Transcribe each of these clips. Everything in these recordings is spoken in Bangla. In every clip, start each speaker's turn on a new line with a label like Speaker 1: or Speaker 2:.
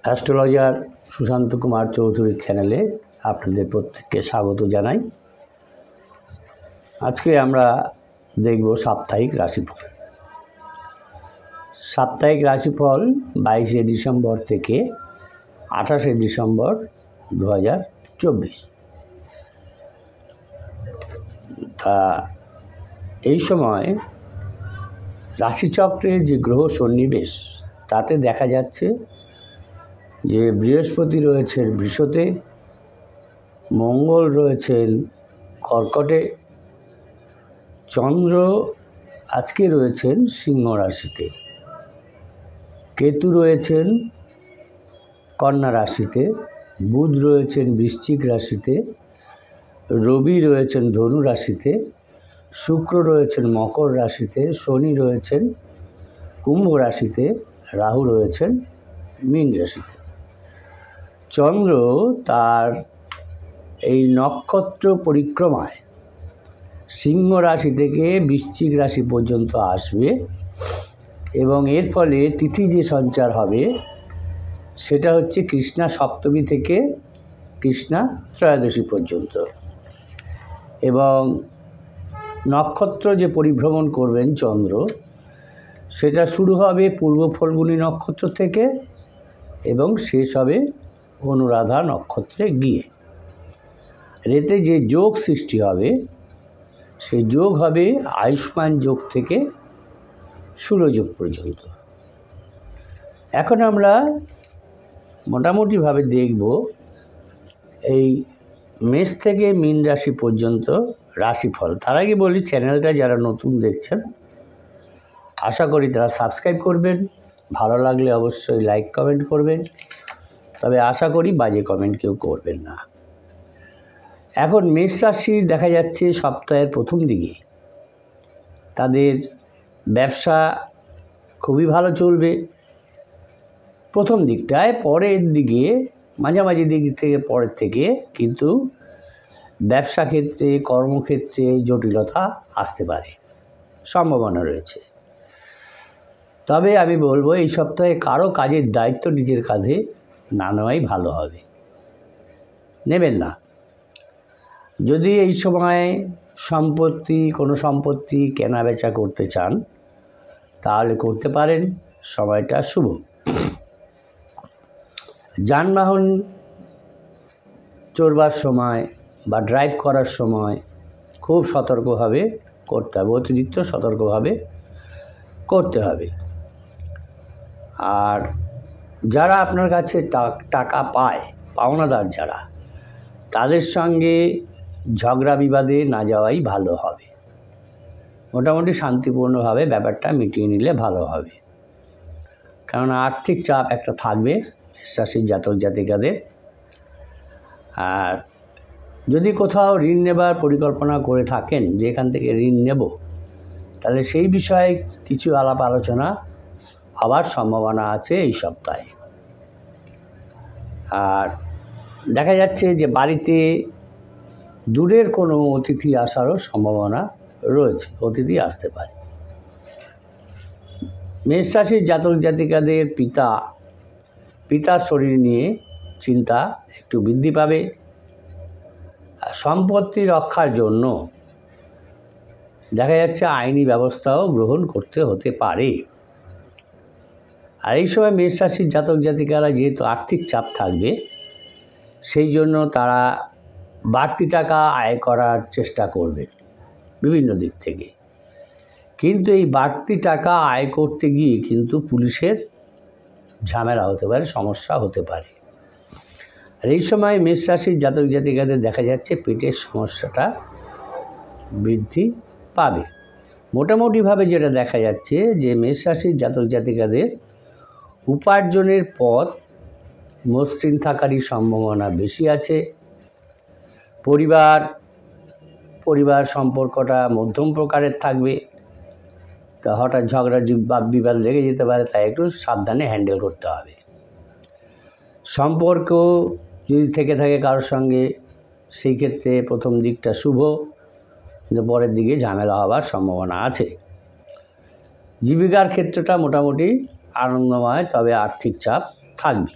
Speaker 1: অ্যাস্ট্রোলজার সুশান্ত কুমার চৌধুরীর চ্যানেলে আপনাদের প্রত্যেককে স্বাগত জানাই। আজকে আমরা দেখব সাপ্তাহিক রাশিফল। সাপ্তাহিক রাশিফল 22শে ডিসেম্বর থেকে 28শে ডিসেম্বর 2024। তা এই সময় রাশিচক্রের যে গ্রহ সন্নিবেশ তাতে দেখা যাচ্ছে যে বৃহস্পতি রয়েছেন বৃষতে, মঙ্গল রয়েছেন কর্কটে, চন্দ্র আজকে রয়েছেন সিংহ রাশিতে, কেতু রয়েছেন কন্যা রাশিতে, বুধ রয়েছেন বৃশ্চিক রাশিতে, রবি রয়েছেন ধনু রাশিতে, শুক্র রয়েছেন মকর রাশিতে, শনি রয়েছেন কুম্ভ রাশিতে, রাহু রয়েছেন মীন রাশিতে। চন্দ্র তার এই নক্ষত্র পরিক্রমায় সিংহ রাশি থেকে বৃশ্চিক রাশি পর্যন্ত আসবে এবং এর ফলে তিথি যে সঞ্চার হবে সেটা হচ্ছে কৃষ্ণা সপ্তমী থেকে কৃষ্ণা ত্রয়োদশী পর্যন্ত। এবং নক্ষত্র যে পরিভ্রমণ করবেন চন্দ্র, সেটা শুরু হবে পূর্ব ফল্গুনী নক্ষত্র থেকে এবং শেষ হবে অনুরাধা নক্ষত্রে গিয়ে। এতে যে যোগ সৃষ্টি হবে সেই যোগ হবে আয়ুষ্মান যোগ থেকে সুরযোগ পর্যন্ত। এখন আমরা মোটামুটিভাবে দেখব এই মেষ থেকে মীন রাশি পর্যন্ত রাশিফল। তার আগে বলি, চ্যানেলটা যারা নতুন দেখছেন আশা করি তারা সাবস্ক্রাইব করবেন, ভালো লাগলে অবশ্যই লাইক কমেন্ট করবেন, তবে আশা করি বাজে কমেন্ট কেউ করবেন না। এখন মেষ রাশি দেখা যাচ্ছে সপ্তাহের প্রথম দিকে তাদের ব্যবসা খুবই ভালো চলবে প্রথম দিকটায়, পরের দিকে মাঝামাঝি দিক থেকে পরের থেকে কিন্তু ব্যবসা ক্ষেত্রে কর্মক্ষেত্রে জটিলতা আসতে পারে, সম্ভাবনা রয়েছে। তবে আমি বলবো এই সপ্তাহে কারো কাজের দায়িত্ব নিজের কাঁধে না নেওয়াই ভালো হবে, নেবেন না। যদি এই সময় কোনো সম্পত্তি কেনা বেচা করতে চান তাহলে করতে পারেন, সময়টা শুভ। যানবাহন চড়বার সময় বা ড্রাইভ করার সময় খুব সতর্কভাবে করতে হবে, অতিরিক্ত সতর্কভাবে করতে হবে। আর যারা আপনার কাছে টাকা পায়, পাওনাদার যারা, তাদের সঙ্গে ঝগড়া বিবাদে না যাওয়াই ভালো হবে। মোটামুটি শান্তিপূর্ণভাবে ব্যাপারটা মিটিয়ে নিলে ভালো হবে, কেননা আর্থিক চাপ একটা থাকবে মেষরাশির জাতক জাতিকাদের। আর যদি কোথাও ঋণ নেবার পরিকল্পনা করে থাকেন যে এখান থেকে ঋণ নেব, তাহলে সেই বিষয়ে কিছু আলাপ আলোচনা হওয়ার সম্ভাবনা আছে এই সপ্তাহে। আর দেখা যাচ্ছে যে বাড়িতে দূরের কোনো অতিথি আসারও সম্ভাবনা রয়েছে, অতিথি আসতে পারে। মেষ রাশির জাতক জাতিকাদের পিতার শরীর নিয়ে চিন্তা একটু বৃদ্ধি পাবে। সম্পত্তি রক্ষার জন্য দেখা যাচ্ছে আইনি ব্যবস্থাও গ্রহণ করতে হতে পারে। আর এই সময় মেষ রাশির জাতক জাতিকারা যেহেতু আর্থিক চাপ থাকবে, সেই জন্য তারা বাড়তি টাকা আয় করার চেষ্টা করবেন বিভিন্ন দিক থেকে। কিন্তু এই বাড়তি টাকা আয় করতে গিয়ে কিন্তু পুলিশের ঝামেলা হতে পারে, সমস্যা হতে পারে। আর এই সময় মেষ রাশির জাতক জাতিকাদের দেখা যাচ্ছে পেটের সমস্যাটা বৃদ্ধি পাবে। মোটামুটিভাবে যেটা দেখা যাচ্ছে যে মেষ রাশির জাতক জাতিকাদের উপার্জনের পথ মসৃণ থাকারই সম্ভাবনা বেশি আছে। পরিবার সম্পর্কটা মধ্যম প্রকারের থাকবে, তা হঠাৎ ঝগড়া বিবাদ লেগে যেতে পারে, তাই একটু সাবধানে হ্যান্ডেল করতে হবে। সম্পর্ক যদি থেকে থাকে কারোর সঙ্গে, সেই ক্ষেত্রে প্রথম দিকটা শুভ, কিন্তু পরের দিকে ঝামেলা হওয়ার সম্ভাবনা আছে। জীবিকার ক্ষেত্রটা মোটামুটি আনন্দময়, তবে আর্থিক চাপ থাকবে।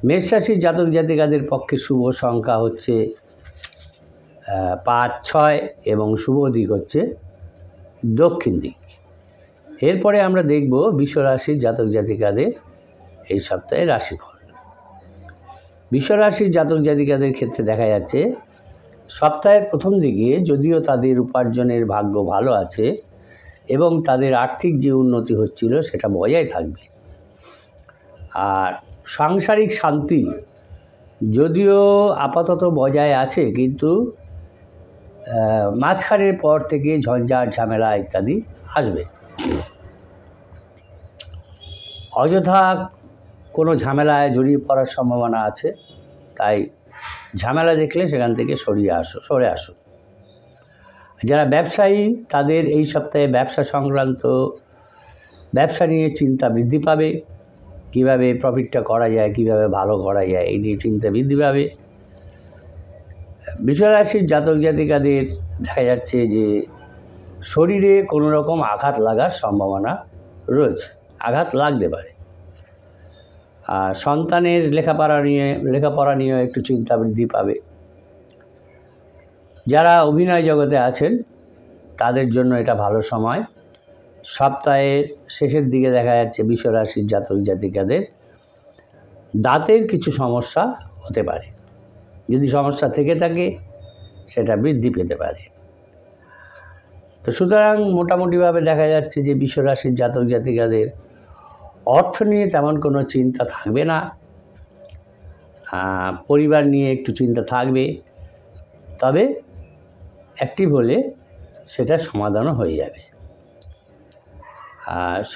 Speaker 1: মেষ রাশির জাতক জাতিকাদের পক্ষে শুভ সংখ্যা হচ্ছে 5, 6 এবং শুভ দিক হচ্ছে দক্ষিণ দিক। এরপরে আমরা দেখব বৃষ রাশির জাতক জাতিকাদের এই সপ্তাহে রাশিফল। বৃষ রাশির জাতক জাতিকাদের ক্ষেত্রে দেখা যাচ্ছে সপ্তাহের প্রথম দিকে যদিও তাদের উপার্জনের ভাগ্য ভালো আছে এবং তাদের আর্থিক যে উন্নতি হচ্ছিল সেটা বজায় থাকবে। আর সাংসারিক শান্তি যদিও আপাতত বজায় আছে, কিন্তু মাঝখানের পর থেকে ঝঞ্ঝাট ঝামেলা ইত্যাদি আসবে। অযথা কোনো ঝামেলায় জড়িয়ে পড়ার সম্ভাবনা আছে, তাই ঝামেলা দেখলে সেখান থেকে সরে আসুন। যারা ব্যবসায়ী তাদের এই সপ্তাহে ব্যবসা নিয়ে চিন্তা বৃদ্ধি পাবে। কিভাবে প্রফিটটা করা যায়, কিভাবে ভালো করা যায়, এই নিয়ে চিন্তা বৃদ্ধি পাবে। বৃষ রাশির জাতক জাতিকাদের দেখা যাচ্ছে যে শরীরে কোনো রকম আঘাত লাগার সম্ভাবনা রয়েছে, আঘাত লাগতে পারে। আর সন্তানের লেখাপড়া নিয়ে একটু চিন্তা বৃদ্ধি পাবে। যারা অভিনয় জগতে আছেন তাদের জন্য এটা ভালো সময়। সপ্তাহের শেষের দিকে দেখা যাচ্ছে বৃষ রাশির জাতক জাতিকাদের দাঁতের কিছু সমস্যা হতে পারে। যদি সমস্যা থেকে থাকে সেটা বৃদ্ধি পেতে পারে। তো সুতরাং মোটামুটিভাবে দেখা যাচ্ছে যে বৃষ রাশির জাতক জাতিকাদের অর্থ নিয়ে তেমন কোনো চিন্তা থাকবে না। পরিবার নিয়ে একটু চিন্তা থাকবে, তবে অ্যাক্টিভ হলে সেটা সমাধানও হয়ে যাবে।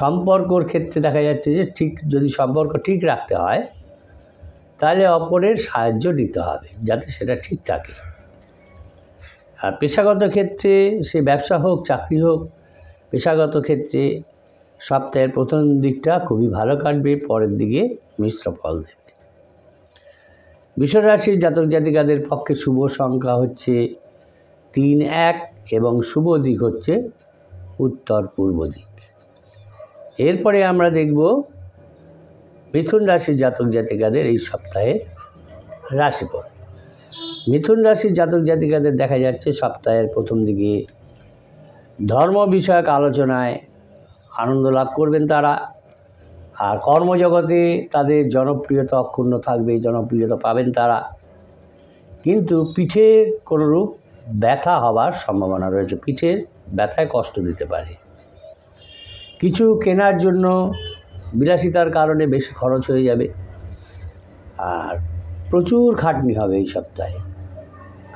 Speaker 1: সম্পর্কর ক্ষেত্রে দেখা যাচ্ছে যে যদি সম্পর্ক ঠিক রাখতে হয় তাহলে অপরের সাহায্য নিতে হবে যাতে সেটা ঠিক থাকে। আর পেশাগত ক্ষেত্রে সে ব্যবসা হোক চাকরি হোক, পেশাগত ক্ষেত্রে সপ্তাহের প্রথম দিকটা খুবই ভালো কাটবে, পরের দিকে মিশ্র ফল দেবে। বৃষ রাশির জাতক জাতিকাদের পক্ষে শুভ সংখ্যা হচ্ছে 3, 1 এবং শুভ দিক হচ্ছে উত্তর পূর্ব দিক। এরপরে আমরা দেখব মিথুন রাশির জাতক জাতিকাদের এই সপ্তাহে রাশিফল। মিথুন রাশির জাতক জাতিকাদের দেখা যাচ্ছে সপ্তাহের প্রথম দিকে ধর্ম বিষয়ক আলোচনায় আনন্দ লাভ করবেন তারা। আর কর্মজগতে তাদের জনপ্রিয়তা অক্ষুণ্ণ থাকবে, জনপ্রিয়তা পাবেন তারা। কিন্তু পিঠে কোনোরূপ ব্যথা হবার সম্ভাবনা রয়েছে, পিঠের ব্যথায় কষ্ট দিতে পারে। কিছু কেনার জন্য বিলাসিতার কারণে বেশি খরচ হয়ে যাবে। আর প্রচুর খাটনি হবে এই সপ্তাহে,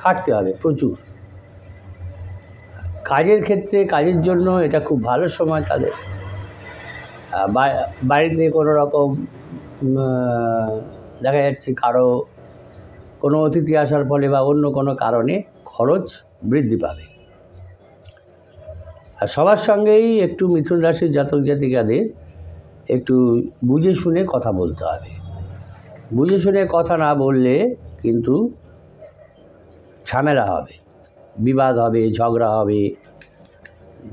Speaker 1: খাটতে হবে প্রচুর। কাজের ক্ষেত্রে কাজের জন্য এটা খুব ভালো সময় তাদের। বাড়িতে কোনো রকম দেখা যাচ্ছে কোনো অতিথি আসার ফলে বা অন্য কোনো কারণে খরচ বৃদ্ধি পাবে। আর সবার সঙ্গেই একটু মিথুন রাশির জাতক জাতিকাদের একটু বুঝে শুনে কথা বলতে হবে। বুঝে শুনে কথা না বললে কিন্তু ঝামেলা হবে, বিবাদ হবে, ঝগড়া হবে,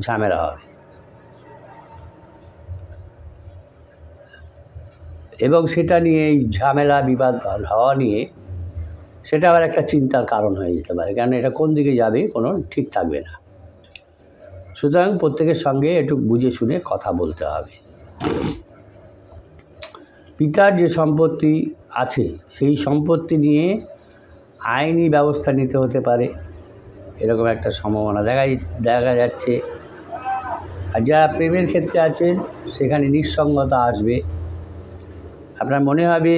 Speaker 1: ঝামেলা হবে। এবং সেটা নিয়ে এই ঝামেলা বিবাদ হওয়া নিয়ে সেটা আবার একটা চিন্তার কারণ হয়ে যেতে পারে, কারণ এটা কোন দিকে যাবে কোনো ঠিক থাকবে না। সুতরাং প্রত্যেকের সঙ্গে একটু বুঝে শুনে কথা বলতে হবে। পিতার যে সম্পত্তি আছে সেই সম্পত্তি নিয়ে আইনি ব্যবস্থা নিতে হতে পারে, এরকম একটা সম্ভাবনা দেখা যাচ্ছে। আর যারা প্রেমের ক্ষেত্রে আছেন সেখানে নিঃসঙ্গতা আসবে। আপনার মনে হবে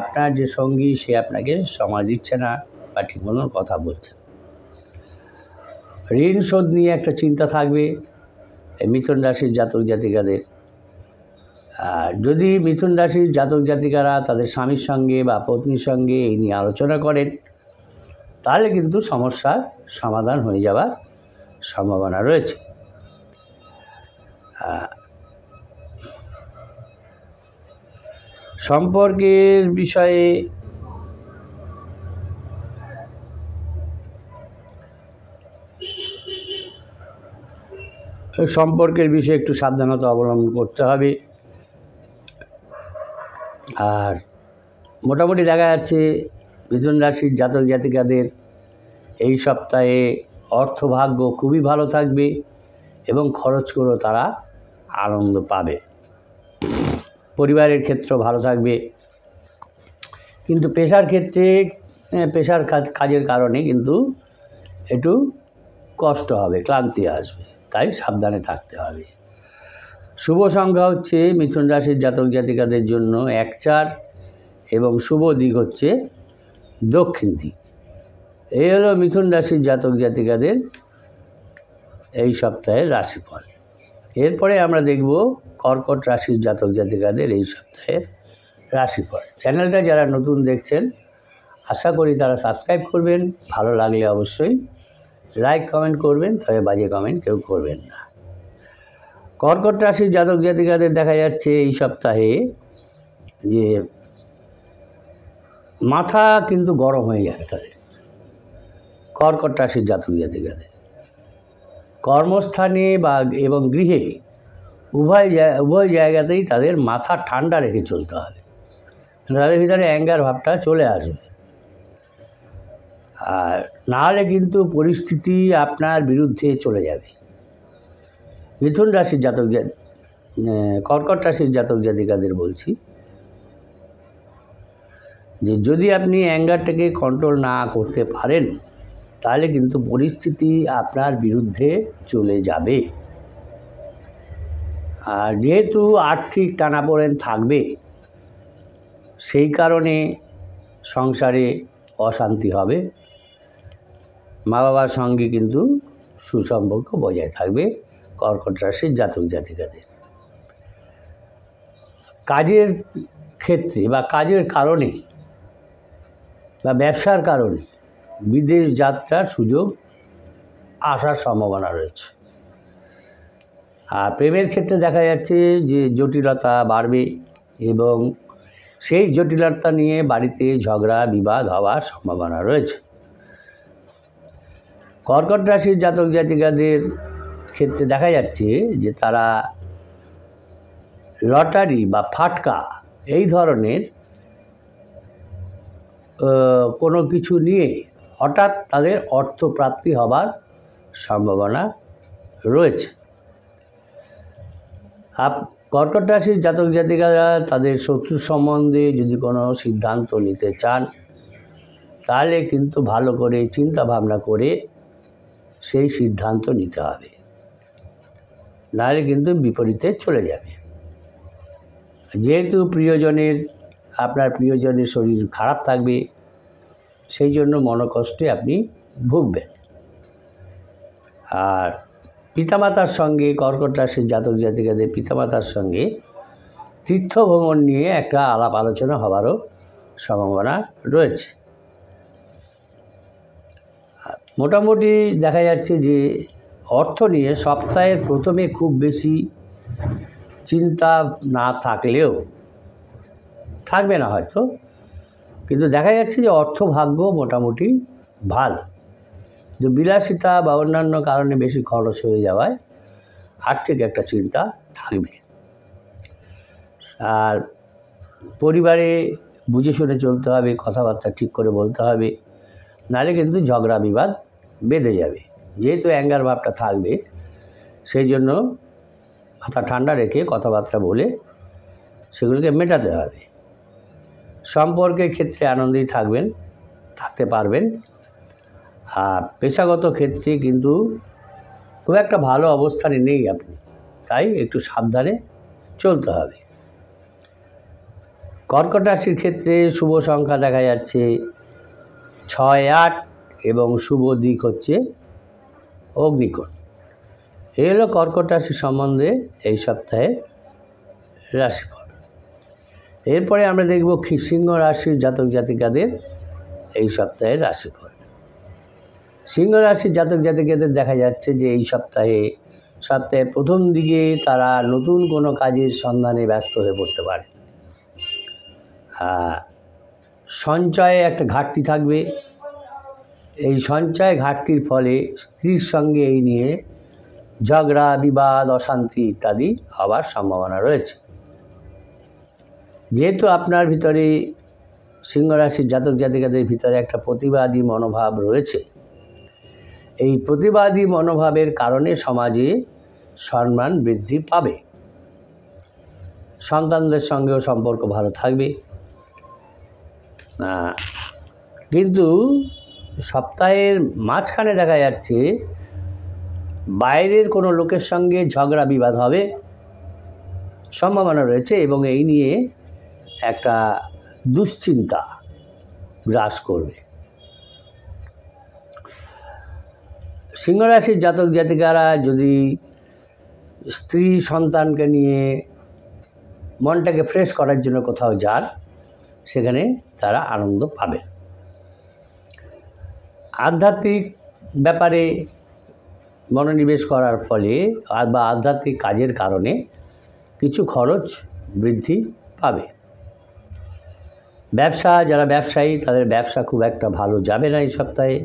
Speaker 1: আপনার যে সঙ্গী সে আপনাকে সময় দিচ্ছে না বা ঠিক মতন কথা বলছে। ঋণ শোধ নিয়ে একটা চিন্তা থাকবে মিথুন রাশির জাতক জাতিকাদের। আর যদি মিথুন রাশির জাতক জাতিকারা তাদের স্বামীর সঙ্গে বা পত্নীর সঙ্গে এই নিয়ে আলোচনা করেন তাহলে কিন্তু সমস্যার সমাধান হয়ে যাওয়ার সম্ভাবনা রয়েছে। সম্পর্কের বিষয়ে একটু সাবধানতা অবলম্বন করতে হবে। আর মোটামুটি দেখা যাচ্ছে মিথুন রাশির জাতক জাতিকাদের এই সপ্তাহে অর্থভাগ্য খুবই ভালো থাকবে এবং খরচ করেও তারা আনন্দ পাবে। পরিবারের ক্ষেত্র ভালো থাকবে, কিন্তু পেশার ক্ষেত্রে পেশার কাজের কারণে কিন্তু একটু কষ্ট হবে, ক্লান্তি আসবে, তাই সাবধানে থাকতে হবে। শুভ সংখ্যা হচ্ছে মিথুন রাশির জাতক জাতিকাদের জন্য 1-4 এবং শুভ দিক হচ্ছে দক্ষিণ দিক। এই হলো মিথুন রাশির জাতক জাতিকাদের এই সপ্তাহের রাশিফল। এরপরে আমরা দেখব কর্কট রাশির জাতক জাতিকাদের এই সপ্তাহের রাশিফল। চ্যানেলটা যারা নতুন দেখছেন আশা করি তারা সাবস্ক্রাইব করবেন, ভালো লাগলে অবশ্যই লাইক কমেন্ট করবেন, তবে বাজে কমেন্ট কেউ করবেন না। কর্কট রাশির জাতক জাতিকাদের দেখা যাচ্ছে এই সপ্তাহে যে মাথা কিন্তু গরম হয়ে যাবে তাদের। কর্কট রাশির জাতক জাতিকাদের কর্মস্থানে বা এবং গৃহে উভয় জায়গাতেই তাদের মাথা ঠান্ডা রেখে চলতে হবে, তাদের ভিতরে অ্যাঙ্গার ভাবটা চলে আসবে। আর নাহলে কিন্তু পরিস্থিতি আপনার বিরুদ্ধে চলে যাবে। মিথুন রাশির কর্কট রাশির জাতক জাতিকাদের বলছি যে যদি আপনি অ্যাঙ্গারটাকে কন্ট্রোল না করতে পারেন তাহলে কিন্তু পরিস্থিতি আপনার বিরুদ্ধে চলে যাবে। আর যেহেতু আর্থিক টানাপোড়েন থাকবে, সেই কারণে সংসারে অশান্তি হবে। মা বাবার সঙ্গে কিন্তু সুসম্পর্ক বজায় থাকবে কর্কট রাশির জাতক জাতিকাদের। কাজের ক্ষেত্রে বা কাজের কারণে বা ব্যবসার কারণে বিদেশ যাত্রার সুযোগ আসার সম্ভাবনা রয়েছে। আর প্রেমের ক্ষেত্রে দেখা যাচ্ছে যে জটিলতা বাড়বে এবং সেই জটিলতা নিয়ে বাড়িতে ঝগড়া বিবাদ হওয়ার সম্ভাবনা রয়েছে। কর্কট রাশির জাতক জাতিকাদের ক্ষেত্রে দেখা যাচ্ছে যে তারা লটারি বা ফাটকা এই ধরনের কোনো কিছু নিয়ে হঠাৎ তাদের অর্থপ্রাপ্তি হবার সম্ভাবনা রয়েছে। কর্কট রাশির জাতক জাতিকারা তাদের শত্রু সম্বন্ধে যদি কোনো সিদ্ধান্ত নিতে চান তাহলে কিন্তু ভালো করে চিন্তা ভাবনা করে সেই সিদ্ধান্ত নিতে হবে, নাহলে কিন্তু বিপরীতে চলে যাবে। যেহেতু আপনার প্রিয়জনের শরীর খারাপ থাকবে, সেই জন্য মনোকষ্টে আপনি ভুগবেন। আর পিতামাতার সঙ্গে কর্কট রাশির জাতক জাতিকাদের পিতামাতার সঙ্গে তীর্থ ভ্রমণ নিয়ে একটা আলাপ আলোচনা হওয়ারও সম্ভাবনা রয়েছে। মোটামুটি দেখা যাচ্ছে যে অর্থ নিয়ে সপ্তাহের প্রথমে খুব বেশি চিন্তা না থাকলেও থাকবে না হয়তো, কিন্তু দেখা যাচ্ছে যে অর্থভাগ্য মোটামুটি ভালো। যে বিলাসিতা বা অন্যান্য কারণে বেশি খরচ হয়ে যাওয়ায় আর্থিক একটা চিন্তা থাকবে। আর পরিবারে বুঝে শুনে চলতে হবে, কথাবার্তা ঠিক করে বলতে হবে, নাহলে কিন্তু ঝগড়া বিবাদ বেঁধে যাবে। যেহেতু অ্যাঙ্গার ভাবটা থাকবে, সেই জন্য মাথা ঠান্ডা রেখে কথাবার্তা বলে সেগুলোকে মেটাতে হবে। সম্পর্কের ক্ষেত্রে আনন্দেই থাকতে পারবেন। আর পেশাগত ক্ষেত্রে কিন্তু খুব একটা ভালো অবস্থানে নেই আপনি, তাই একটু সাবধানে চলতে হবে। কর্কট রাশির ক্ষেত্রে শুভ সংখ্যা দেখা যাচ্ছে 6-8 এবং শুভ দিক হচ্ছে অগ্নিকোণ। এই হলো কর্কট রাশি সম্বন্ধে এই সপ্তাহে রাশিফল। এরপরে আমরা দেখব সিংহ রাশির জাতক জাতিকাদের এই সপ্তাহের রাশিফল। সিংহ রাশির জাতক জাতিকাদের দেখা যাচ্ছে যে এই সপ্তাহের প্রথম দিকে তারা নতুন কোনো কাজের সন্ধানে ব্যস্ত হয়ে পড়তে পারে। সঞ্চয়ে একটা ঘাটতি থাকবে। এই সঞ্চয় ঘাটতির ফলে স্ত্রীর সঙ্গে এই নিয়ে ঝগড়া বিবাদ অশান্তি ইত্যাদি হওয়ার সম্ভাবনা রয়েছে। যেহেতু আপনার ভিতরে সিংহ রাশির জাতক জাতিকাদের ভিতরে একটা প্রতিবাদী মনোভাব রয়েছে। এই প্রতিবাদী মনোভাবের কারণে সমাজে সম্মান বৃদ্ধি পাবে। সন্তানদের সঙ্গেও সম্পর্ক ভালো থাকবে। কিন্তু সপ্তাহের মাঝখানে দেখা যাচ্ছে বাইরের কোনো লোকের সঙ্গে ঝগড়া বিবাদ হবে, সম্ভাবনা রয়েছে, এবং এই নিয়ে একটা দুশ্চিন্তা গ্রাস করবে। সিংহ রাশির জাতক জাতিকারা যদি স্ত্রী সন্তানকে নিয়ে মনটাকে ফ্রেশ করার জন্য কোথাও যান, সেখানে তারা আনন্দ পাবে। আধ্যাত্মিক ব্যাপারে মনোনিবেশ করার ফলে বা আধ্যাত্মিক কাজের কারণে কিছু খরচ বৃদ্ধি পাবে। যারা ব্যবসায়ী, তাদের ব্যবসা খুব একটা ভালো যাবে না এই সপ্তাহে,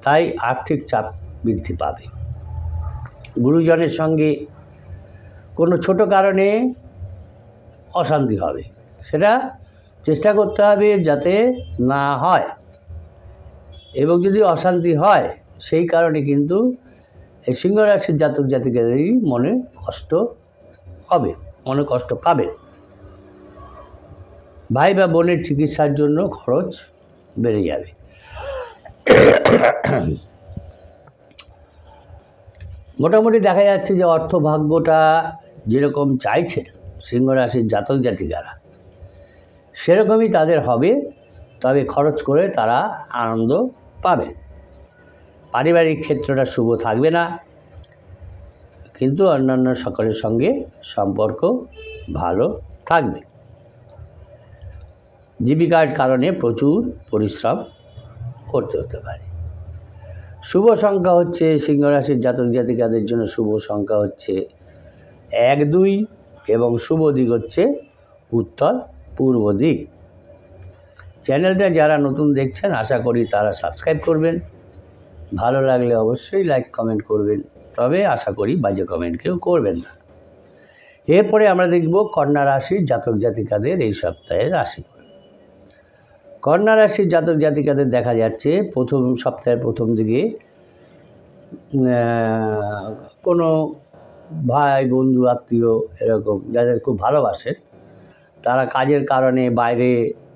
Speaker 1: তাই আর্থিক চাপ বৃদ্ধি পাবে। গুরুজনের সঙ্গে কোনো ছোট কারণে অশান্তি হবে, সেটা চেষ্টা করতে হবে যাতে না হয়, এবং যদি অশান্তি হয় সেই কারণে কিন্তু এই সিংহ রাশির জাতক জাতিকাদেরই মনে কষ্ট হবে, মনে কষ্ট পাবেন। ভাই বা বোনের চিকিৎসার জন্য খরচ বেড়ে যাবে। মোটামুটি দেখা যাচ্ছে যে অর্থভাগ্যটা যেরকম চাইছে সিংহ রাশির জাতক জাতিকারা, সেরকমই তাদের হবে, তবে খরচ করে তারা আনন্দ পাবে। পারিবারিক ক্ষেত্রটা শুভ থাকবে না, কিন্তু অন্যান্য সকলের সঙ্গে সম্পর্ক ভালো থাকবে। জীবিকার কারণে প্রচুর পরিশ্রম করতে হতে পারে। শুভ সংখ্যা হচ্ছে সিংহ রাশির জাতক জাতিকাদের জন্য শুভ সংখ্যা হচ্ছে 1, 2 এবং শুভ দিক হচ্ছে উত্তর পূর্ব দিক। চ্যানেলটা যারা নতুন দেখছেন আশা করি তারা সাবস্ক্রাইব করবেন। ভালো লাগলে অবশ্যই লাইক কমেন্ট করবেন, তবে আশা করি বাজে কমেন্ট কেউ করবেন না। এরপরে আমরা দেখব কন্যা রাশির জাতক জাতিকাদের এই সপ্তাহের রাশিফল। কন্যা রাশির জাতক জাতিকাদের দেখা যাচ্ছে সপ্তাহের প্রথম দিকে কোনো ভাই বন্ধু আত্মীয় এরকম যাদের খুব ভালোবাসেন, তারা কাজের কারণে বাইরে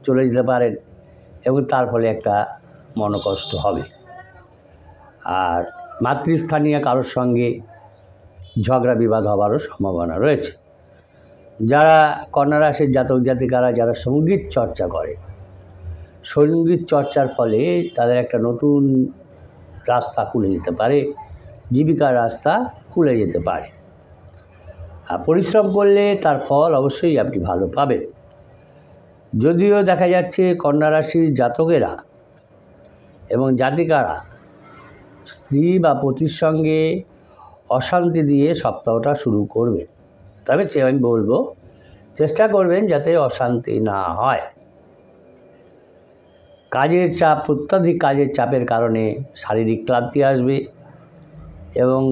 Speaker 1: চলে যেতে পারেন, এবং তার ফলে একটা মনোকষ্ট হবে। আর মাতৃস্থানীয় কারোর সঙ্গে ঝগড়া বিবাদ হওয়ারও সম্ভাবনা রয়েছে। যারা কন্যা রাশির জাতক জাতিকারা যারা সঙ্গীত চর্চা করে, সঙ্গীত চর্চার ফলে তাদের একটা নতুন রাস্তা খুলে যেতে পারে, জীবিকার রাস্তা খুলে যেতে পারে। আর পরিশ্রম করলে তার ফল অবশ্যই আপনি ভালো পাবেন। যদিও দেখা যাচ্ছে কন্যা রাশির জাতকেরা এবং জাতিকারা স্ত্রী বা পতির সঙ্গে অশান্তি দিয়ে সপ্তাহটা শুরু করবেন, তবে আমি বলবো চেষ্টা করবেন যাতে অশান্তি না হয়। অত্যাধিক কাজের চাপের কারণে শারীরিক ক্লান্তি আসবে, এবং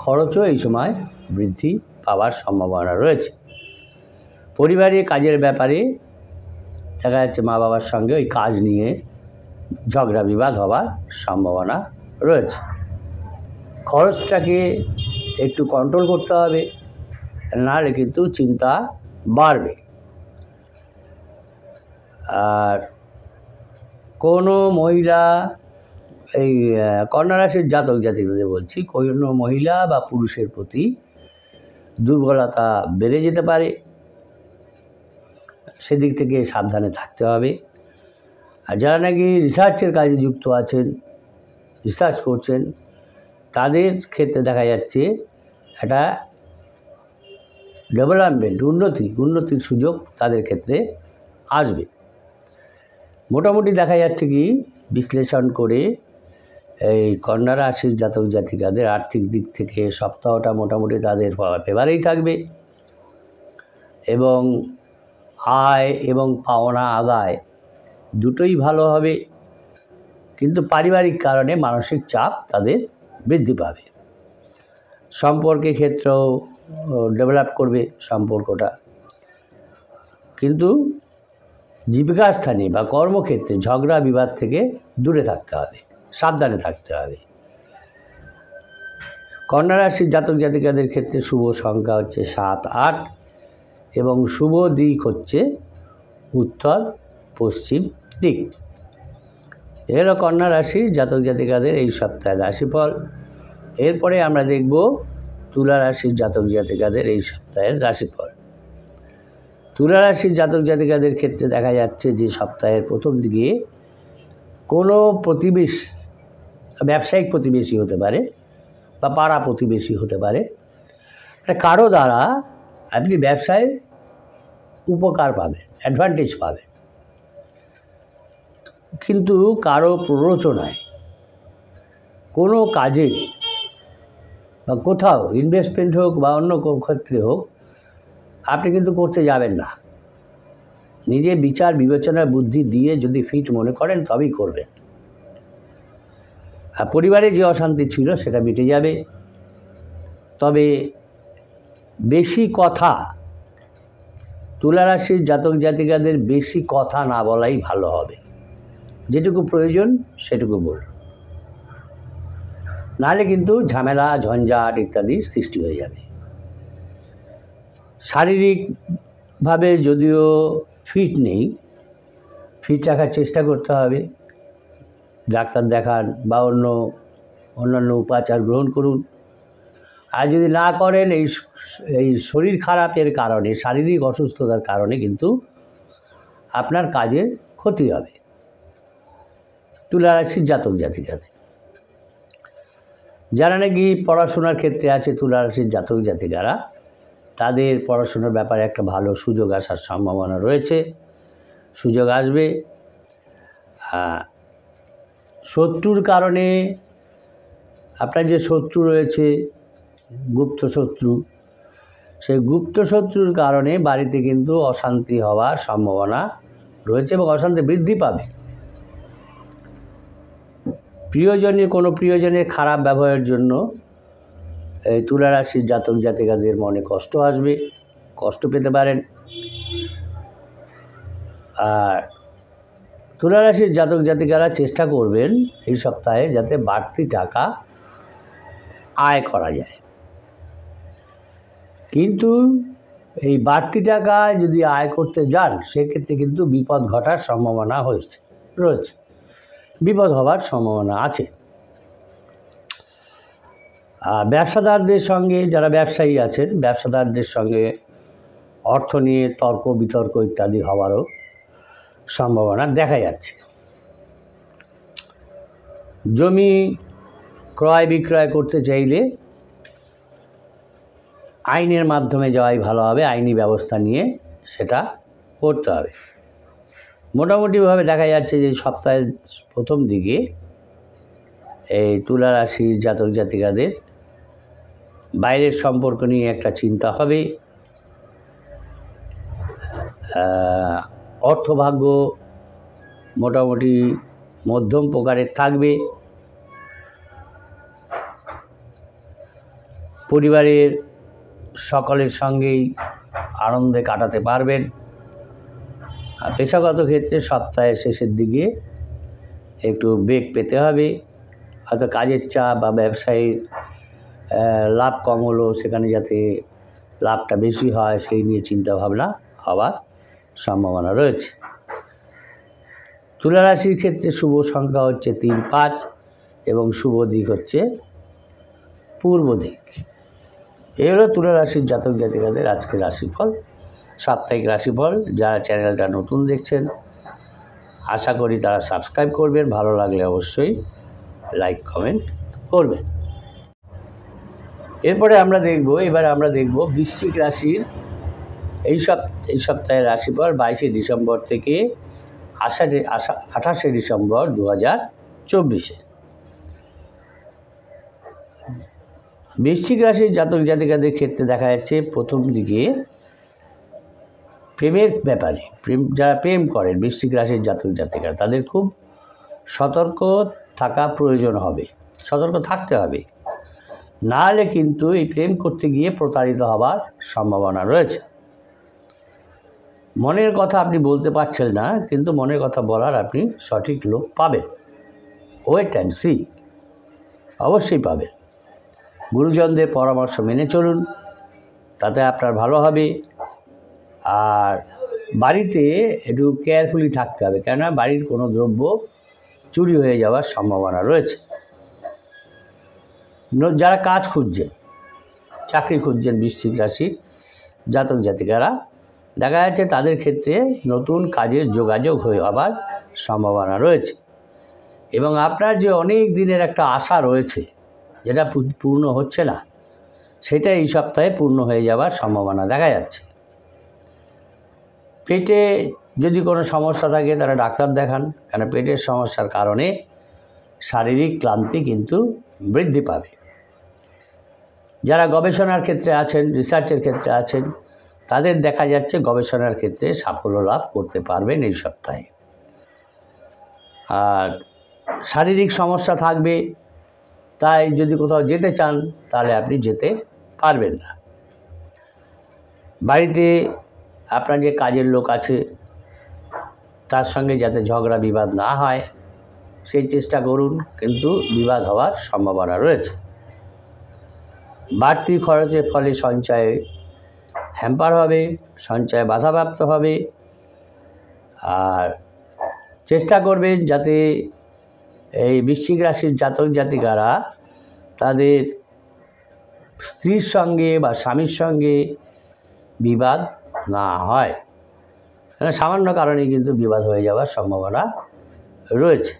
Speaker 1: খরচও এই সময় বৃদ্ধি পাওয়ার সম্ভাবনা রয়েছে। পরিবারের কাজের ব্যাপারে দেখা যাচ্ছে মা বাবার সঙ্গে ওই কাজ নিয়ে ঝগড়া বিবাদ হওয়ার সম্ভাবনা রয়েছে। খরচটাকে একটু কন্ট্রোল করতে হবে, নাহলে কিন্তু চিন্তা বাড়বে। আর কোনো মহিলা, এই কন্যা রাশির জাতক জাতিকাদের বলছি, কোনো মহিলা বা পুরুষের প্রতি দুর্বলতা বেড়ে যেতে পারে, সেদিক থেকে সাবধানে থাকতে হবে। আর যারা নাকি রিসার্চের কাজে যুক্ত আছেন, রিসার্চ করছেন, তাদের ক্ষেত্রে দেখা যাচ্ছে একটা ডেভেলপমেন্ট, উন্নতির সুযোগ তাদের ক্ষেত্রে আসবে। মোটামুটি দেখা যাচ্ছে কি বিশ্লেষণ করে এই কন্যা রাশির জাতক জাতিকাদের আর্থিক দিক থেকে সপ্তাহটা মোটামুটি তাদের ফেভারেই থাকবে, এবং আয় এবং পাওনা আদায় দুটোই ভালো হবে। কিন্তু পারিবারিক কারণে মানসিক চাপ তাদের বৃদ্ধি পাবে। সম্পর্কের ক্ষেত্রেও ডেভেলপ করবে সম্পর্কটা, কিন্তু জীবিকাস্থানে বা কর্মক্ষেত্রে ঝগড়া বিবাদ থেকে দূরে থাকতে হবে, সাবধানে থাকতে হবে। কন্যা রাশির জাতক জাতিকাদের ক্ষেত্রে শুভ সংখ্যা হচ্ছে 7, 8 এবং শুভ দিক হচ্ছে উত্তর পশ্চিম দিক। এলো কন্যা রাশির জাতক জাতিকাদের এই সপ্তাহের রাশিফল। এরপরে আমরা দেখব তুলা রাশির জাতক জাতিকাদের এই সপ্তাহের রাশিফল। তুলা রাশির জাতক জাতিকাদের ক্ষেত্রে দেখা যাচ্ছে যে সপ্তাহের প্রথম দিকে কোনো প্রতিবেশী, ব্যবসায়িক প্রতিবেশী হতে পারে বা পাড়া প্রতিবেশী হতে পারে, কারো দ্বারা আপনি ব্যবসায় উপকার পাবেন, অ্যাডভান্টেজ পাবেন। কিন্তু কারো প্ররোচনায় কোনো কাজে বা কোথাও ইনভেস্টমেন্ট হোক বা অন্য কোনো ক্ষেত্রে হোক আপনি কিন্তু করতে যাবেন না। নিজে বিচার বিবেচনা বুদ্ধি দিয়ে যদি ফিট মনে করেন তবেই করবেন। আর পরিবারে যে অশান্তি ছিল সেটা মিটে যাবে। তবে বেশি কথা, তুলা রাশির জাতক জাতিকাদের বেশি কথা না বলাই ভালো হবে। যেটুকু প্রয়োজন সেটুকু বলুন, নাহলে কিন্তু ঝামেলা ঝঞ্ঝাট ইত্যাদি সৃষ্টি হয়ে যাবে। শারীরিকভাবে যদিও ফিট নেই, ফিট রাখার চেষ্টা করতে হবে। ডাক্তার দেখান বা অন্যান্য উপাচার গ্রহণ করুন। আর যদি না করেন এই শরীর খারাপের কারণে, শারীরিক অসুস্থতার কারণে কিন্তু আপনার কাজের ক্ষতি হবে। তুলা রাশির জাতক জাতিকাদের যারা নাকি পড়াশোনার ক্ষেত্রে আছে, তুলা রাশির জাতক জাতিকারা, তাদের পড়াশোনার ব্যাপারে একটা ভালো সুযোগ আসার সম্ভাবনা রয়েছে, সুযোগ আসবে। শত্রুর কারণে, আপনার যে শত্রু রয়েছে গুপ্ত শত্রু, সেই গুপ্ত শত্রুর কারণে বাড়িতে কিন্তু অশান্তি হওয়ার সম্ভাবনা রয়েছে এবং অশান্তি বৃদ্ধি পাবে। প্রিয়জনের খারাপ ব্যবহারের জন্য এই তুলা রাশির জাতক জাতিকাদের মনে কষ্ট আসবে, কষ্ট পেতে পারেন। আর তুলা রাশির জাতক জাতিকারা চেষ্টা করবেন এই সপ্তাহে যাতে বাড়তি টাকা আয় করা যায়। কিন্তু এই বাড়তি টাকা যদি আয় করতে যান সেক্ষেত্রে কিন্তু বিপদ ঘটার সম্ভাবনা রয়েছে, বিপদ হওয়ার সম্ভাবনা আছে। আর ব্যবসাদারদের সঙ্গে, যারা ব্যবসায়ী আছেন, ব্যবসাদারদের সঙ্গে অর্থ নিয়ে তর্ক বিতর্ক ইত্যাদি হওয়ারও সম্ভাবনা দেখা যাচ্ছে। জমি ক্রয় বিক্রয় করতে চাইলে আইনের মাধ্যমে যাওয়াই ভালো হবে, আইনি ব্যবস্থা নিয়ে সেটা করতে হবে। মোটামুটিভাবে দেখা যাচ্ছে যে সপ্তাহের প্রথম দিকে এই তুলা রাশির জাতক জাতিকাদের বাইরের সম্পর্ক নিয়ে একটা চিন্তা হবে। অর্থভাগ্য মোটামুটি মধ্যম প্রকারের থাকবে। পরিবারের সকলের সঙ্গেই আনন্দে কাটাতে পারবেন। আর পেশাগত ক্ষেত্রে সপ্তাহের শেষের দিকে একটু বেগ পেতে হবে। হয়তো কাজের চাপ বা ব্যবসায়ীর লাভ কম হলো, সেখানে যাতে লাভটা বেশি হয় সেই নিয়ে চিন্তাভাবনা হওয়ার সম্ভাবনা রয়েছে। তুলা রাশির ক্ষেত্রে শুভ সংখ্যা হচ্ছে 3, 5 এবং শুভ দিক হচ্ছে পূর্ব দিক। এই হলো তুলা রাশির জাতক জাতিকাদের আজকের রাশিফল, সাপ্তাহিক রাশিফল। যারা চ্যানেলটা নতুন দেখছেন আশা করি তারা সাবস্ক্রাইব করবেন, ভালো লাগলে অবশ্যই লাইক কমেন্ট করবেন। এরপরে আমরা দেখব বৃশ্চিক রাশির এই সপ্তাহের রাশিফল 22শে ডিসেম্বর থেকে 28শে ডিসেম্বর 2024। বৃশ্চিক রাশির জাতক জাতিকাদের ক্ষেত্রে দেখা যাচ্ছে প্রথম দিকে প্রেমের ব্যাপারে, যারা প্রেম করেন বৃশ্চিক রাশির জাতক জাতিকা, তাদের খুব সতর্ক থাকা প্রয়োজন হবে, সতর্ক থাকতে হবে। নাহলে কিন্তু এই প্রেম করতে গিয়ে প্রতারিত হওয়ার সম্ভাবনা রয়েছে। মনের কথা আপনি বলতে পারছেন না, কিন্তু মনের কথা বলার আপনি সঠিক লোক পাবেন। ওয়েট অ্যান্ড সি, অবশ্যই পাবেন। গুরুজনদের পরামর্শ মেনে চলুন, তাতে আপনার ভালো হবে। আর বাড়িতে একটু কেয়ারফুলি থাকতে হবে, কেননা বাড়ির কোনো দ্রব্য চুরি হয়ে যাওয়ার সম্ভাবনা রয়েছে। যারা কাজ খুঁজছেন, চাকরি খুঁজছেন, বৃশ্চিক রাশির জাতক জাতিকারা, দেখা যাচ্ছে তাদের ক্ষেত্রে নতুন কাজের যোগাযোগ হয়ে হবার সম্ভাবনা রয়েছে। এবং আপনার যে অনেক দিনের একটা আশা রয়েছে, যেটা পূর্ণ হচ্ছে না, সেটা এই সপ্তাহে পূর্ণ হয়ে যাওয়ার সম্ভাবনা দেখা যাচ্ছে। পেটে যদি কোনো সমস্যা থাকে তারা ডাক্তার দেখান, কারণ পেটের সমস্যার কারণে শারীরিক ক্লান্তি কিন্তু বৃদ্ধি পাবে। যারা গবেষণার ক্ষেত্রে আছেন, রিসার্চের ক্ষেত্রে আছেন, তাদের দেখা যাচ্ছে গবেষণার ক্ষেত্রে সাফল্য লাভ করতে পারবেন এই সপ্তাহে। আর শারীরিক সমস্যা থাকবে, তাই যদি কোথাও যেতে চান তাহলে আপনি যেতে পারবেন না। বাড়িতে আপনার যে কাজের লোক আছে তার সঙ্গে যাতে ঝগড়া বিবাদ না হয় সেই চেষ্টা করুন, কিন্তু বিবাদ হওয়ার সম্ভাবনা রয়েছে। বাড়তি খরচের ফলে সঞ্চয়ে হ্যাম্পার হবে, সঞ্চয়ে বাধাপ্রাপ্ত হবে। আর চেষ্টা করবেন যাতে এই বৃশ্চিক রাশির জাতক জাতিকারা তাদের স্ত্রীর সঙ্গে বা স্বামীর সঙ্গে বিবাদ না হয়, সামান্য কারণে কিন্তু বিবাদ হয়ে যাওয়ার সম্ভাবনা রয়েছে।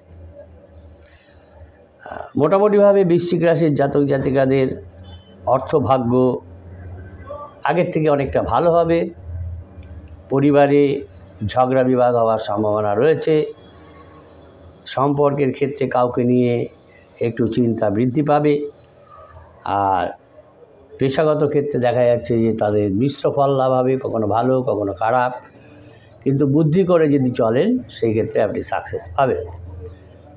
Speaker 1: মোটামুটিভাবে বৃশ্চিক রাশির জাতক জাতিকাদের অর্থভাগ্য আগের থেকে অনেকটা ভালো হবে। পরিবারে ঝগড়া বিবাদ হওয়ার সম্ভাবনা রয়েছে। সম্পর্কের ক্ষেত্রে কাউকে নিয়ে একটু চিন্তা বৃদ্ধি পাবে। আর পেশাগত ক্ষেত্রে দেখা যাচ্ছে যে তাদের মিশ্র ফল লাভ হবে, কখনো ভালো কখনো খারাপ, কিন্তু বুদ্ধি করে যদি চলেন সেই ক্ষেত্রে আপনি সাকসেস পাবেন।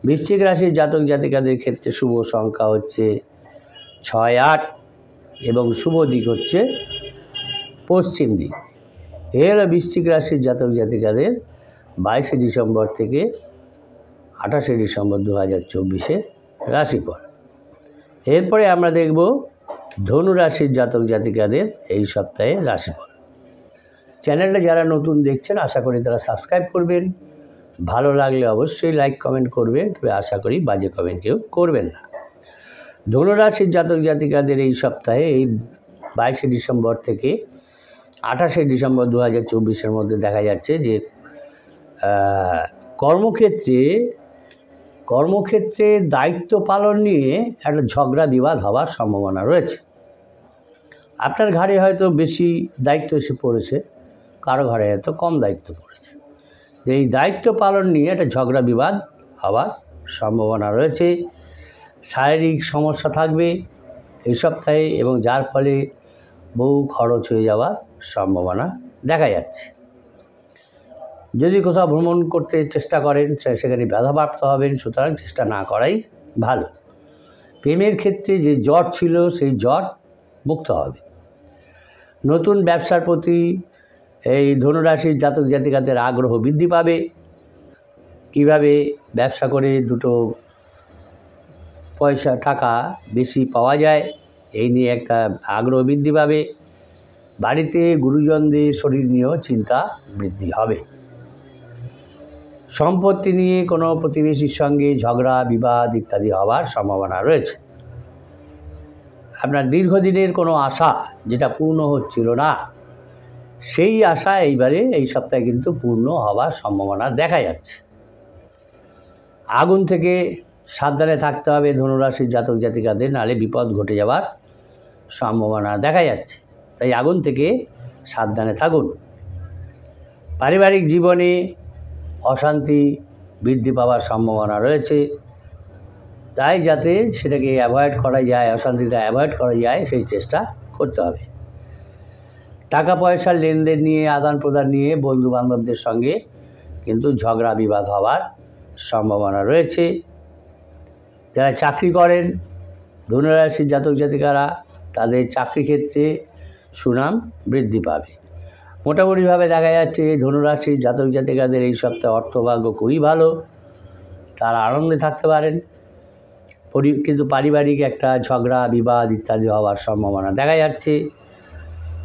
Speaker 1: বৃশ্চিক রাশির জাতক জাতিকাদের ক্ষেত্রে শুভ সংখ্যা হচ্ছে 6, 8 এবং শুভ দিক হচ্ছে পশ্চিম দিক। এর বৃশ্চিক রাশির জাতক জাতিকাদের 22 ডিসেম্বর থেকে 28 ডিসেম্বর 2024 রাশিফল। এরপরে আমরা দেখব ধনু রাশির জাতক জাতিকাদের এই সপ্তাহে রাশিফল। চ্যানেলটা যারা নতুন দেখছেন আশা করি তারা সাবস্ক্রাইব করবেন। ভালো লাগলে অবশ্যই লাইক কমেন্ট করবেন, তবে আশা করি বাজে কমেন্ট কেউ করবেন না। ধনু রাশির জাতক জাতিকাদের এই সপ্তাহে এই 22 ডিসেম্বর থেকে 28 ডিসেম্বর 2024 মধ্যে দেখা যাচ্ছে যে কর্মক্ষেত্রে দায়িত্ব পালন নিয়ে একটা ঝগড়া বিবাদ হওয়ার সম্ভাবনা রয়েছে। আপনার ঘাড়ে হয়তো বেশি দায়িত্ব এসে পড়েছে, কারো ঘাড়ে হয়তো কম দায়িত্ব পড়েছে। এই দায়িত্ব পালন নিয়ে একটা ঝগড়া বিবাদ হওয়ার সম্ভাবনা রয়েছে। শারীরিক সমস্যা থাকবে এই সপ্তাহে, এবং যার ফলে বহু খরচ হয়ে যাওয়ার সম্ভাবনা দেখা যাচ্ছে। যদি কোথাও ভ্রমণ করতে চেষ্টা করেন সেখানে বাধাপ্রাপ্ত হবেন, সুতরাং চেষ্টা না করাই ভালো। প্রেমের ক্ষেত্রে যে জট ছিল সেই জট মুক্ত হবে। নতুন ব্যবসার প্রতি এই ধনুরাশির জাতক জাতিকাদের আগ্রহ বৃদ্ধি পাবে। কিভাবে ব্যবসা করে দুটো পয়সা টাকা বেশি পাওয়া যায় এই নিয়ে একটা আগ্রহ বৃদ্ধি পাবে। বাড়িতে গুরুজনদের শরীর নিয়েও চিন্তা বৃদ্ধি হবে। সম্পত্তি নিয়ে কোনো প্রতিবেশীর সঙ্গে ঝগড়া বিবাদ ইত্যাদি হওয়ার সম্ভাবনা রয়েছে। আপনার দীর্ঘদিনের কোনো আশা যেটা পূর্ণ হচ্ছিল না, সেই আশা এইবারে এই সপ্তাহে কিন্তু পূর্ণ হওয়ার সম্ভাবনা দেখা যাচ্ছে। আগুন থেকে সাবধানে থাকতে হবে ধনুরাশির জাতক জাতিকাদের, নাহলে বিপদ ঘটে যাওয়ার সম্ভাবনা দেখা যাচ্ছে। তাই আগুন থেকে সাবধানে থাকুন। পারিবারিক জীবনে অশান্তি বৃদ্ধি পাওয়ার সম্ভাবনা রয়েছে, তাই যাতে সেটাকে অ্যাভয়েড করা যায়, অশান্তিটা অ্যাভয়েড করা যায় সেই চেষ্টা করতে হবে। টাকা পয়সার লেনদেন নিয়ে আদান প্রদান নিয়ে বন্ধুবান্ধবদের সঙ্গে কিন্তু ঝগড়া বিবাদ হওয়ার সম্ভাবনা রয়েছে। যারা চাকরি করেন ধনুরাশির জাতক জাতিকারা, তাদের চাকরি ক্ষেত্রে সুনাম বৃদ্ধি পাবে। মোটামুটিভাবে দেখা যাচ্ছে ধনুরাশির জাতক জাতিকাদের এই সপ্তাহে অর্থভাগ্য খুবই ভালো, তারা আনন্দে থাকতে পারেন। কিন্তু পারিবারিক একটা ঝগড়া বিবাদ ইত্যাদি হওয়ার সম্ভাবনা দেখা যাচ্ছে।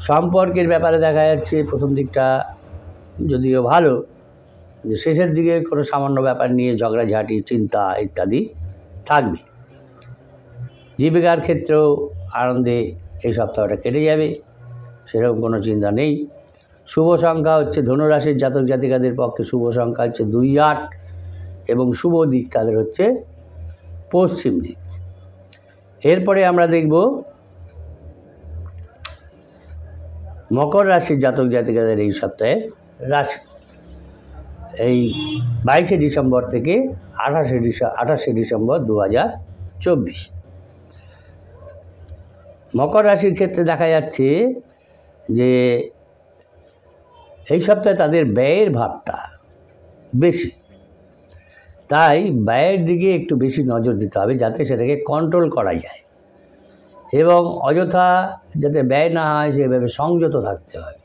Speaker 1: সম্পর্কের ব্যাপারে দেখা যাচ্ছে প্রথম দিকটা যদিও ভালো, যে শেষের দিকে কোনো সামান্য ব্যাপার নিয়ে ঝগড়াঝাঁটি চিন্তা ইত্যাদি থাকবে। জীবিকার ক্ষেত্রেও আনন্দে এই সপ্তাহটা কেটে যাবে, সেরকম কোনো চিন্তা নেই। শুভ সংখ্যা হচ্ছে ধনুরাশির জাতক জাতিকাদের পক্ষে শুভ সংখ্যা হচ্ছে 2, 8 এবং শুভ দিক তাদের হচ্ছে পশ্চিম দিক। এরপরে আমরা দেখব মকর রাশির জাতক জাতিকাদের এই সপ্তাহে রাশি। এই 22শে ডিসেম্বর থেকে 28শে ডিসেম্বর 2024 মকর রাশির ক্ষেত্রে দেখা যাচ্ছে যে এই সপ্তাহে তাদের ব্যয়ের ভাবটা বেশি, তাই ব্যয়ের দিকে একটু বেশি নজর দিতে হবে যাতে সেটাকে কন্ট্রোল করা যায় এবং অযথা যাতে ব্যয় না হয় সেভাবে সংযত থাকতে হয়।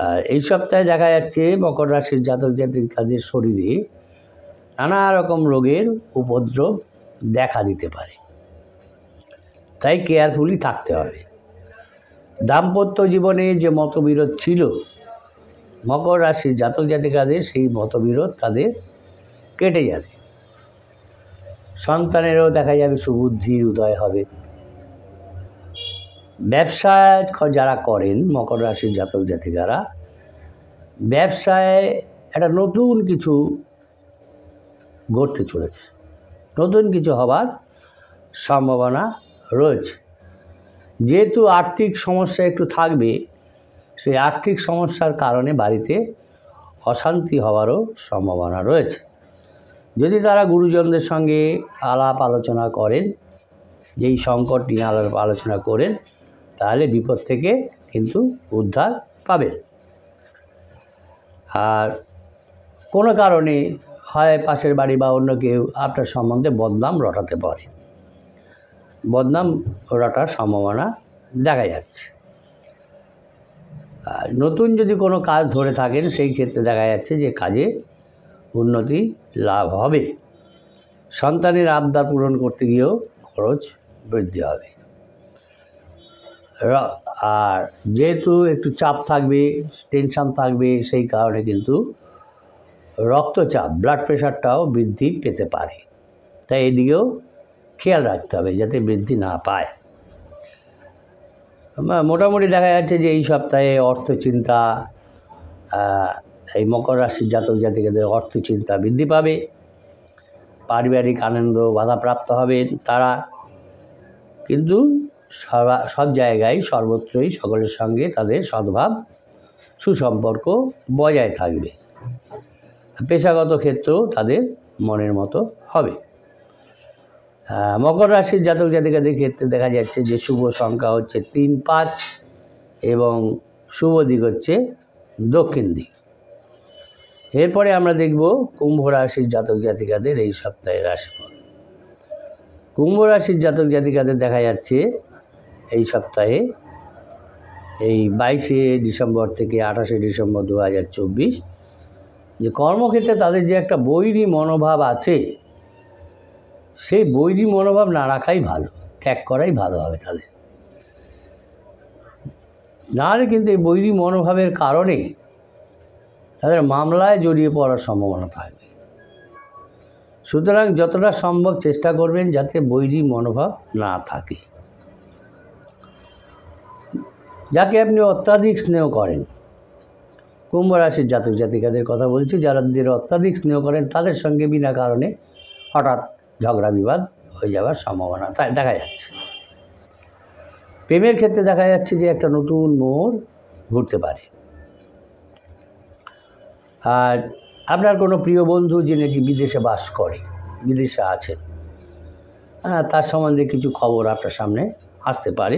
Speaker 1: আর এই সপ্তাহে দেখা যাচ্ছে মকর রাশির জাতক জাতিকাদের শরীরে নানা রকম রোগের উপদ্রব দেখা দিতে পারে, তাই কেয়ারফুলি থাকতে হবে। দাম্পত্য জীবনে যে মতবিরোধ ছিল মকর রাশির জাতক জাতিকাদের, সেই মতবিরোধ তাদের কেটে যাবে। সন্তানেরও দেখা যাবে সুবুদ্ধির উদয় হবে। ব্যবসা যারা করেন মকর রাশির জাতক জাতিকারা, ব্যবসায় একটা নতুন কিছু ঘটতে চলেছে, নতুন কিছু হবার সম্ভাবনা রয়েছে। যেহেতু আর্থিক সমস্যা একটু থাকবে, সেই আর্থিক সমস্যার কারণে বাড়িতে অশান্তি হওয়ারও সম্ভাবনা রয়েছে। যদি তারা গুরুজনদের সঙ্গে আলাপ আলোচনা করেন, যেই সংকট নিয়ে আলাপ আলোচনা করেন, তাহলে বিপদ থেকে কিন্তু উদ্ধার পাবেন। আর কোনো কারণে হয় পাশের বাড়ি বা অন্য কেউ আপনার সম্বন্ধে বদনাম রটাতে পারে, বদনাম রটার সম্ভাবনা দেখা যাচ্ছে। আর নতুন যদি কোনো কাজ ধরে থাকেন সেই ক্ষেত্রে দেখা যাচ্ছে যে কাজে উন্নতি লাভ হবে। সন্তানের আবদার পূরণ করতে গিয়েও খরচ বৃদ্ধি হবে। আর যেহেতু একটু চাপ থাকবে, টেনশান থাকবে, সেই কারণে কিন্তু রক্তচাপ ব্লাড প্রেশারটাও বৃদ্ধি পেতে পারে, তাই এদিকেও খেয়াল রাখতে হবে যাতে বৃদ্ধি না পায়। মোটামুটি দেখা যাচ্ছে যে এই সপ্তাহে অর্থচিন্তা, এই মকর রাশির জাতক জাতিকাদের অর্থচিন্তা বৃদ্ধি পাবে। পারিবারিক আনন্দ বাধাপ্রাপ্ত হবেন তারা, কিন্তু সব জায়গায় সর্বত্রই সকলের সঙ্গে তাদের সদ্ভাব সুসম্পর্ক বজায় থাকবে। পেশাগত ক্ষেত্রেও তাদের মনের মতো হবে। মকর রাশির জাতক জাতিকাদের ক্ষেত্রে দেখা যাচ্ছে যে শুভ সংখ্যা হচ্ছে 3, 5 এবং শুভ দিক হচ্ছে দক্ষিণ দিক। এরপরে আমরা দেখব কুম্ভ রাশির জাতক জাতিকাদের এই সপ্তাহের রাশিফল। কুম্ভ রাশির জাতক জাতিকাদের দেখা যাচ্ছে এই সপ্তাহে এই 22শে ডিসেম্বর থেকে 28শে ডিসেম্বর 2024 যে কর্মক্ষেত্রে তাদের যে একটা বৈরী মনোভাব আছে, সেই বৈরী মনোভাব না রাখাই ভালো, ত্যাগ করাই ভালো হবে তাদের। নাহলে কিন্তু এই বৈরী মনোভাবের কারণে তাদের মামলায় জড়িয়ে পড়ার সম্ভাবনা থাকবে। সুতরাং যতটা সম্ভব চেষ্টা করবেন যাতে বৈরী মনোভাব না থাকে। যাকে আপনি অত্যাধিক স্নেহ করেন, কুম্ভ রাশির জাতক জাতিকাদের কথা বলছি, যারা অত্যাধিক স্নেহ করেন তাদের সঙ্গে বিনা কারণে হঠাৎ ঝগড়া বিবাদ হয়ে যাওয়ার সম্ভাবনা তাই দেখা যাচ্ছে। প্রেমের ক্ষেত্রে দেখা যাচ্ছে যে একটা নতুন মোড় ঘুরতে পারে। আর আপনার কোনো প্রিয় বন্ধু যে নাকি বিদেশে বাস করে, বিদেশে আছেন, তার সম্বন্ধে কিছু খবর আপনার সামনে আসতে পারে।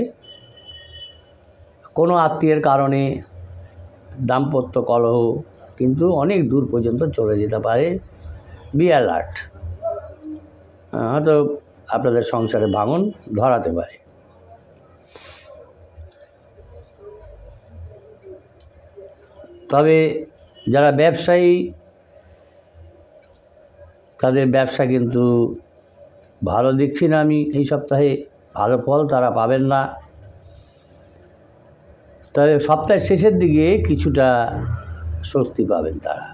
Speaker 1: কোনো আত্মীয়ের কারণে দাম্পত্য কলহ কিন্তু অনেক দূর পর্যন্ত চলে যেতে পারে। বি অ্যালার্ট, হয়তো আপনাদের সংসারে ভাঙন ধরাতে পারে। তবে যারা ব্যবসায়ী তাদের ব্যবসা কিন্তু ভালো দেখছি না আমি এই সপ্তাহে, ভালো ফল তারা পাবেন না। তবে সপ্তাহের শেষের দিকে কিছুটা স্বস্তি পাবেন তারা।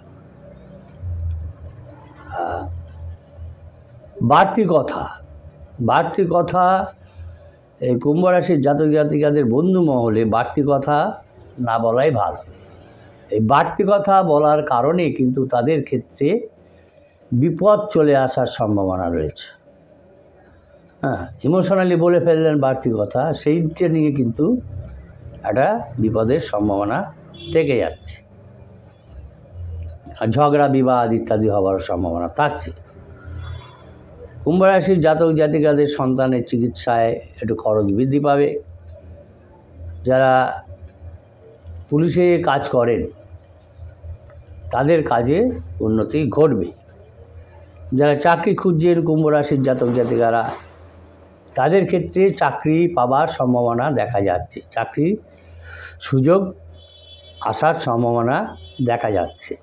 Speaker 1: বাড়তি কথা এই কুম্ভ রাশির জাতক জাতিকাদের বন্ধু মহলে বাড়তি কথা না বলাই ভালো। এই বাড়তি কথা বলার কারণে কিন্তু তাদের ক্ষেত্রে বিপদ চলে আসার সম্ভাবনা রয়েছে। ইমোশনালি বলে ফেললেন বাড়তি কথা, সেইটা নিয়ে কিন্তু একটা বিপদের সম্ভাবনা থেকে যাচ্ছে, ঝগড়া বিবাদ ইত্যাদি হওয়ার সম্ভাবনা থাকছে। কুম্ভ রাশির জাতক জাতিকাদের সন্তানের চিকিৎসায় একটু খরচ বৃদ্ধি পাবে। যারা পুলিশে কাজ করেন তাদের কাজে উন্নতি ঘটবে। যারা চাকরি খুঁজছেন কুম্ভ রাশির জাতক জাতিকারা, তাদের ক্ষেত্রে চাকরি পাবার সম্ভাবনা দেখা যাচ্ছে, চাকরির সুযোগ আসার সম্ভাবনা দেখা যাচ্ছে।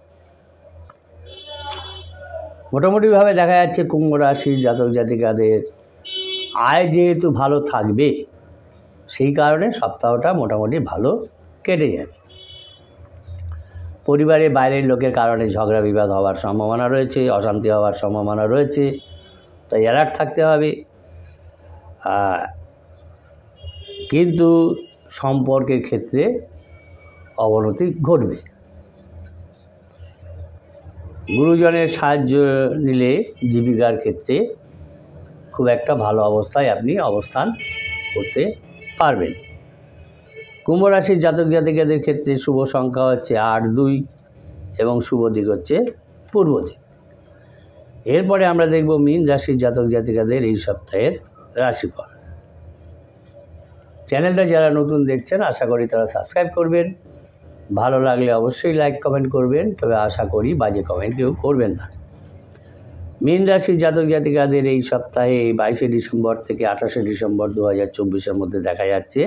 Speaker 1: মোটামুটিভাবে দেখা যাচ্ছে কুম্ভ রাশির জাতক জাতিকাদের আয় যেহেতু ভালো থাকবে, সেই কারণে সপ্তাহটা মোটামুটি ভালো কেটে যাবে। পরিবারে বাইরের লোকের কারণে ঝগড়া বিবাদ হওয়ার সম্ভাবনা রয়েছে, অশান্তি হওয়ার সম্ভাবনা রয়েছে, তাই অ্যালার্ট থাকতে হবে। কিন্তু সম্পর্কের ক্ষেত্রে অবনতি ঘটবে। গুরুজনের সাহায্য নিলে জীবিকার ক্ষেত্রে খুব একটা ভালো অবস্থায় আপনি অবস্থান করতে পারবেন। কুম্ভ রাশির জাতক জাতিকাদের ক্ষেত্রে শুভ সংখ্যা হচ্ছে 8, 2 এবং শুভ দিক হচ্ছে পূর্ব দিক। এরপরে আমরা দেখব মীন রাশির জাতক জাতিকাদের এই সপ্তাহের রাশিফল। চ্যানেলটা যারা নতুন দেখছেন আশা করি তারা সাবস্ক্রাইব করবেন, ভালো লাগলে অবশ্যই লাইক কমেন্ট করবেন, তবে আশা করি বাজে কমেন্ট কেউ করবেন না। মীন রাশির জাতক জাতিকাদের এই সপ্তাহে 22শে ডিসেম্বর থেকে 28শে ডিসেম্বর 2024-এর মধ্যে দেখা যাচ্ছে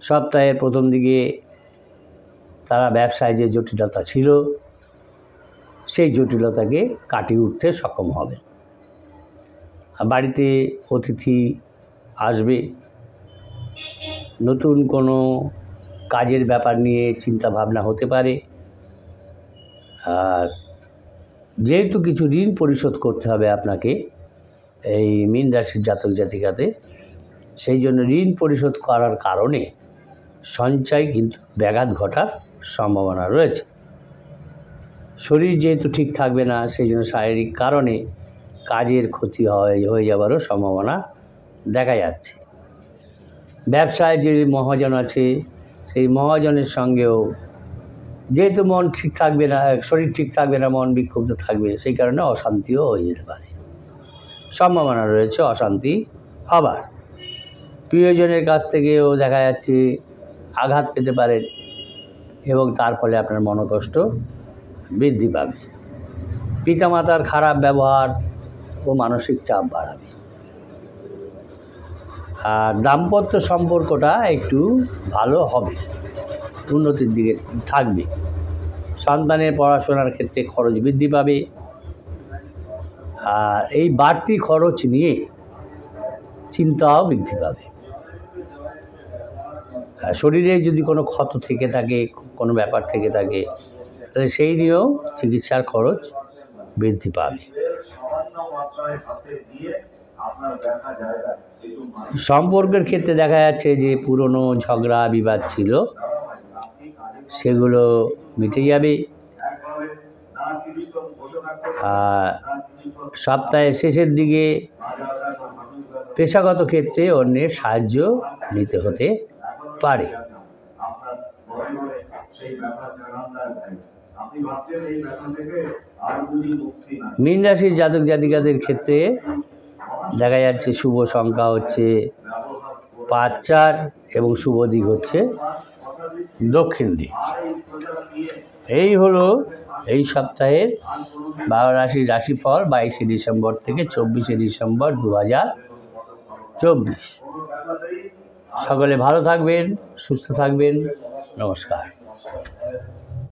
Speaker 1: সপ্তাহের প্রথম দিকে তারা ব্যবসায় যে জটিলতা ছিল সেই জটিলতাকে কাটিয়ে উঠতে সক্ষম হবে। বাড়িতে অতিথি আসবে, নতুন কোনো কাজের ব্যাপার নিয়ে চিন্তা ভাবনা হতে পারে। আর যেহেতু কিছু ঋণ পরিশোধ করতে হবে আপনাকে এই মীন রাশির জাতক জাতিকাতে, সেই জন্য ঋণ পরিশোধ করার কারণে সঞ্চয় কিন্তু ব্যাঘাত ঘটার সম্ভাবনা রয়েছে। শরীর যেহেতু ঠিক থাকবে না, সেই জন্য শারীরিক কারণে কাজের ক্ষতি হয়ে যাওয়ারও সম্ভাবনা দেখা যাচ্ছে। ব্যবসায় যে মহাজন আছে সেই মহাজনের সঙ্গেও যেহেতু মন ঠিক থাকবে না, শরীর ঠিক থাকবে না, মন বিক্ষুব্ধ থাকবে, সেই কারণে অশান্তিও হয়ে যেতে পারে, সম্ভাবনা রয়েছে অশান্তি হবার। প্রিয়জনের কাছ থেকেও দেখা যাচ্ছে আঘাত পেতে পারেন এবং তার ফলে আপনার মনোকষ্ট বৃদ্ধি পাবে। পিতামাতার খারাপ ব্যবহার ও মানসিক চাপ বাড়াবে। আর দাম্পত্য সম্পর্কটা একটু ভালো হবে, উন্নতির দিকে থাকবে। সন্তানের পড়াশোনার ক্ষেত্রে খরচ বৃদ্ধি পাবে। আর এই বাড়তি খরচ নিয়ে চিন্তাও বৃদ্ধি পাবে। শরীরে যদি কোনো ক্ষত থেকে থাকে, কোনো ব্যাপার থেকে থাকে, তাহলে সেই নিয়েও চিকিৎসার খরচ বৃদ্ধি পাবে। সম্পর্কের ক্ষেত্রে দেখা যাচ্ছে যে পুরনো ঝগড়া বিবাদ ছিল সেগুলো মিটে যাবে। সপ্তাহের শেষের দিকে পেশাগত ক্ষেত্রে অন্যের সাহায্য নিতে হতে পারে। মীন রাশির জাতক জাতিকাদের ক্ষেত্রে দেখা যাচ্ছে শুভ সংখ্যা হচ্ছে 5, 4 এবং শুভ দিক হচ্ছে দক্ষিণ দিক। এই হলো এই সপ্তাহের 12 রাশির রাশিফল 22শে ডিসেম্বর থেকে 24শে ডিসেম্বর 2024। সকলে ভালো থাকবেন, সুস্থ থাকবেন। নমস্কার।